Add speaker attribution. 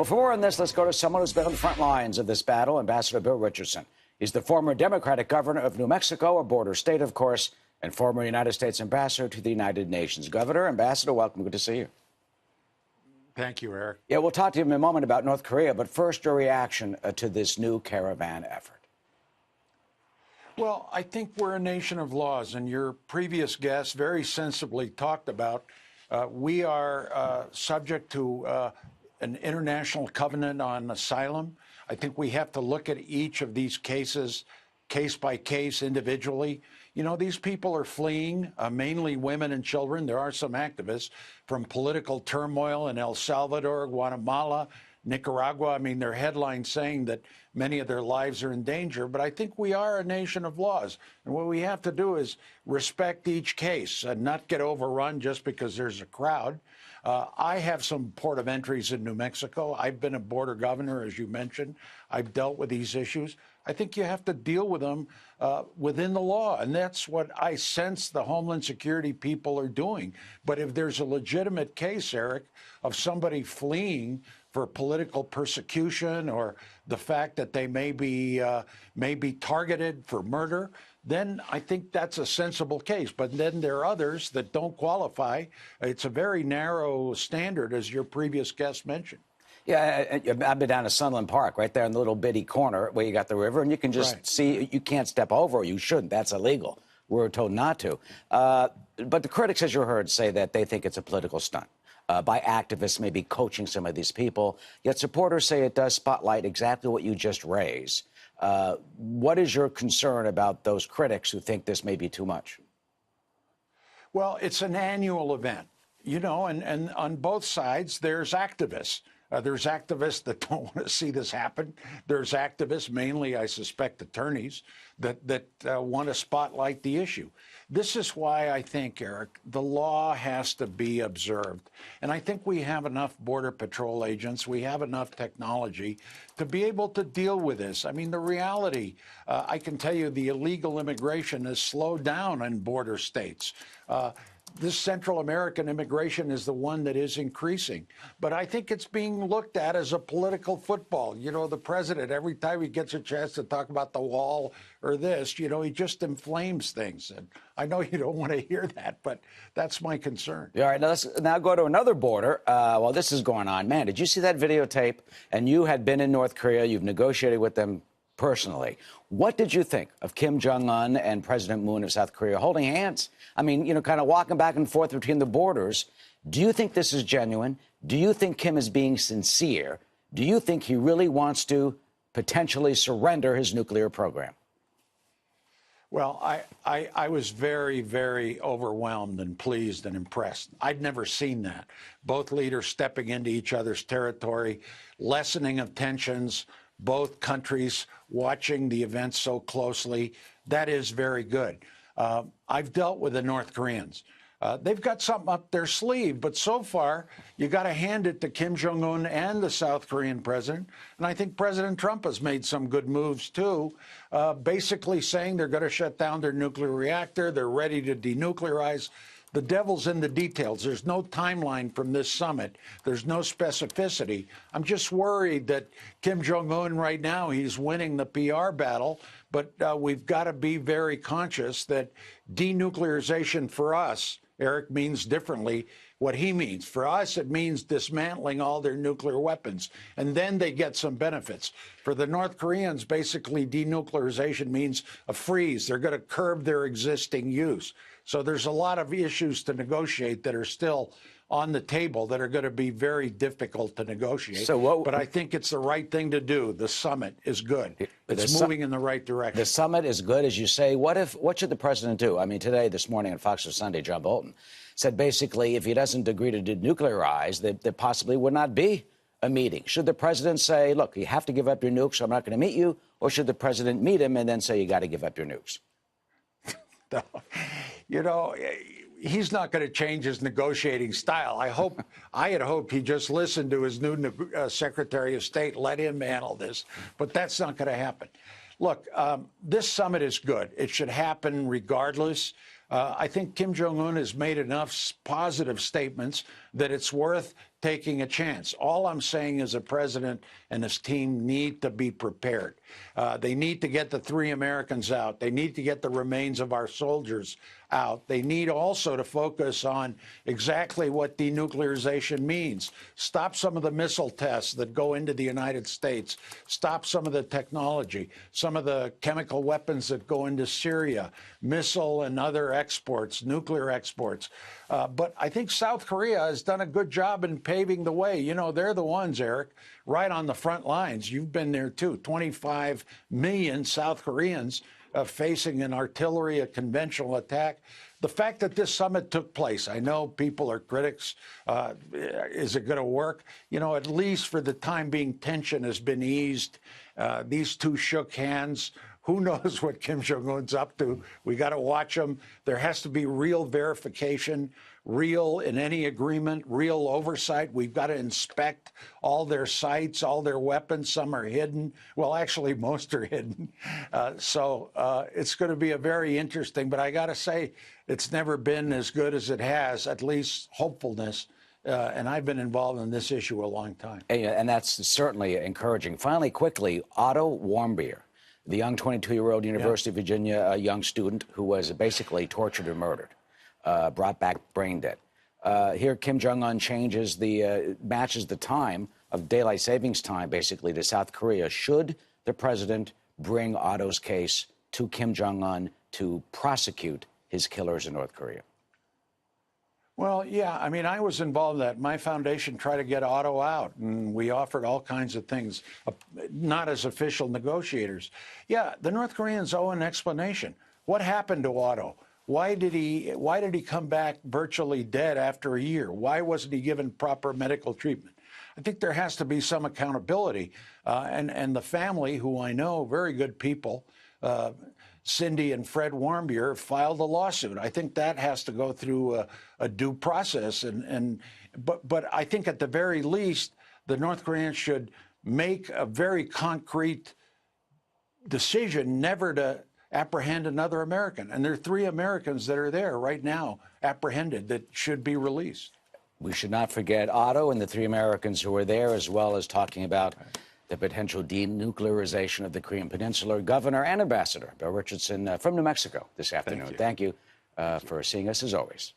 Speaker 1: Well, for more on this, let's go to someone who's been on the front lines of this battle, Ambassador Bill Richardson. He's the former Democratic governor of New Mexico, a border state, of course, and former United States ambassador to the United Nations. Governor, Ambassador, welcome. Good to see you.
Speaker 2: Thank you, Eric.
Speaker 1: Yeah, we'll talk to you in a moment about North Korea, but first, your reaction to this new caravan effort.
Speaker 2: Well, I think we're a nation of laws, and your previous guest very sensibly talked about we are subject to an international covenant on asylum. I think we have to look at each of these cases, case by case, individually. You know, these people are fleeing, mainly women and children. There are some activists from political turmoil in El Salvador, Guatemala, Nicaragua. I mean, there are headlines saying that many of their lives are in danger, but I think we are a nation of laws. And what we have to do is respect each case and not get overrun just because there's a crowd. I have some port of entries in New Mexico. I've been a border governor, as you mentioned. I've dealt with these issues. I think you have to deal with them within the law, and that's what I sense the Homeland Security people are doing. But if there's a legitimate case, Eric, of somebody fleeing for political persecution or the fact that they may be targeted for murder, then I think that's a sensible case. But then there are others that don't qualify. It's a very narrow standard, as your previous guest mentioned.
Speaker 1: Yeah, I've been down to Sunland Park, right there in the little bitty corner where you got the river, and you can just see, you can't step over, you shouldn't, that's illegal. We're told not to. But the critics, as you heard, say that they think it's a political stunt by activists maybe coaching some of these people. Yet supporters say it does spotlight exactly what you just raised. What is your concern about those critics who think this may be too much?
Speaker 2: Well, it's an annual event, you know, and on both sides, there's activists. There's activists that don't want to see this happen. There's activists, mainly, I suspect, attorneys, that want to spotlight the issue. This is why I think, Eric, the law has to be observed. And I think we have enough Border Patrol agents, we have enough technology to be able to deal with this. I mean, the reality, I can tell you the illegal immigration has slowed down in border states. This Central American immigration is the one that is increasing. But I think it's being looked at as a political football. You know, the president, every time he gets a chance to talk about the wall or this, you know, he just inflames things. And I know you don't want to hear that, but that's my concern.
Speaker 1: All right, let's now go to another border. While this is going on, man, did you see that videotape? And you had been in North Korea. You've negotiated with them personally. What did you think of Kim Jong-un and President Moon of South Korea holding hands? I mean, you know, kind of walking back and forth between the borders. Do you think this is genuine? Do you think Kim is being sincere? Do you think he really wants to potentially surrender his nuclear program?
Speaker 2: Well, I was very, very overwhelmed and pleased and impressed. I'd never seen that. Both leaders stepping into each other's territory, lessening of tensions, both countries watching the events so closely. That is very good. I've dealt with the North Koreans. They've got something up their sleeve, but so far, you got to hand it to Kim Jong-un and the South Korean president. And I think President Trump has made some good moves, too, basically saying they're going to shut down their nuclear reactor. They're ready to denuclearize. The devil's in the details. There's no timeline from this summit. There's no specificity. I'm just worried that Kim Jong-un right now, he's winning the PR battle, but we've got to be very conscious that denuclearization for us, Eric, means differently what he means. For us, it means dismantling all their nuclear weapons, and then they get some benefits. For the North Koreans, basically, denuclearization means a freeze. They're going to curb their existing use. So there's a lot of issues to negotiate that are still on the table that are going to be very difficult to negotiate. But I think it's the right thing to do. The summit is good. It's moving in the right direction.
Speaker 1: The summit is good, as you say. What should the president do? I mean, today, this morning on Fox News Sunday, John Bolton said basically if he doesn't agree to denuclearize, there possibly would not be a meeting. Should the president say, look, you have to give up your nukes, so I'm not going to meet you? Or should the president meet him and then say you got to give up your nukes?
Speaker 2: You know, he's not going to change his negotiating style. I had hoped he just listened to his new Secretary of State, let him handle this, but that's not going to happen. Look, this summit is good. It should happen regardless. I think Kim Jong-un has made enough positive statements that it's worth taking a chance. All I'm saying is the president and his team need to be prepared. They need to get the 3 Americans out. They need to get the remains of our soldiers out. They need also to focus on exactly what denuclearization means. Stop some of the missile tests that go into the United States. Stop some of the technology, some of the chemical weapons that go into Syria, missile and other exports, nuclear exports. But I think South Korea has done a good job in paving the way. You know, they're the ones, Eric, right on the front lines. You've been there, too. 25 million South Koreans facing an artillery, a conventional attack. The fact that this summit took place, I know people are critics. Is it going to work? You know, at least for the time being, tension has been eased. These two shook hands. Who knows what Kim Jong-un's up to? We got to watch him. There has to be real verification, real in any agreement, real oversight. We've got to inspect all their sites, all their weapons. Some are hidden. Well, actually, most are hidden. So it's going to be a very interesting, but I got to say, it's never been as good as it has, at least hopefulness. And I've been involved in this issue a long time.
Speaker 1: And that's certainly encouraging. Finally, quickly, Otto Warmbier, the young 22-year-old University of Virginia young student who was basically tortured and murdered, brought back brain dead. Here, Kim Jong-un matches the time of daylight savings time, basically, to South Korea. Should the president bring Otto's case to Kim Jong-un to prosecute his killers in North Korea?
Speaker 2: Well, yeah, I mean, I was involved in that. My foundation tried to get Otto out, and we offered all kinds of things, not as official negotiators. Yeah, the North Koreans owe an explanation. What happened to Otto? Why did he come back virtually dead after a year? Why wasn't he given proper medical treatment? I think there has to be some accountability. And the family, who I know, very good people, Cindy and Fred Warmbier, filed a lawsuit. I think that has to go through a due process. But I think at the very least, the North Koreans should make a very concrete decision never to apprehend another American. And there are 3 Americans that are there right now apprehended that should be released.
Speaker 1: We should not forget Otto and the 3 Americans who were there, as well as talking about the potential denuclearization of the Korean Peninsula. Governor and Ambassador Bill Richardson from New Mexico this afternoon. Thank you for seeing us, as always.